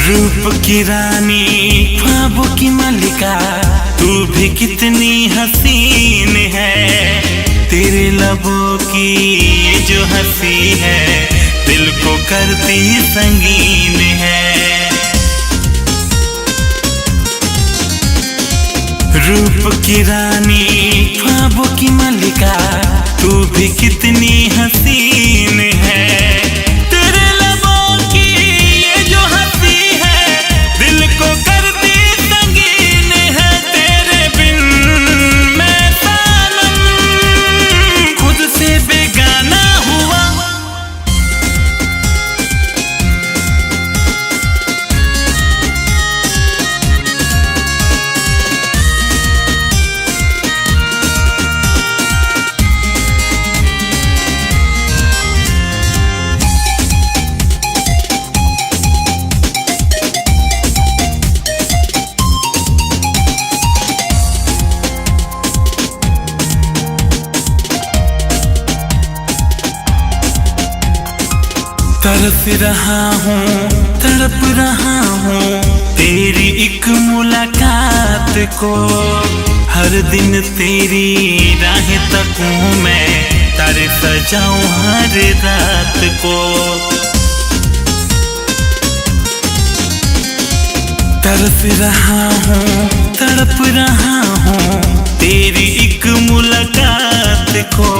रूप की रानी ख्वाबों की मलिका, तू भी कितनी हसीन है। तेरे लबों की ये जो हंसी है, दिल को करती संगीन है। रूप की रानी ख्वाबों की मलिका, तू भी कितनी हसीन है। तेरे लबों की ये जो हंसी है, दिल को करती संगीन है। तेरे बिन मैं सनम खुद से बेगाना हुआ। तरस रहा हूँ, तड़प रहा हूँ तेरी एक मुलाकात को। हर दिन तेरी राहें तकूं मैं, तारे सजाऊं हर रात को। तरस रहा हूँ, तड़प रहा हूँ तेरी एक मुलाकात को।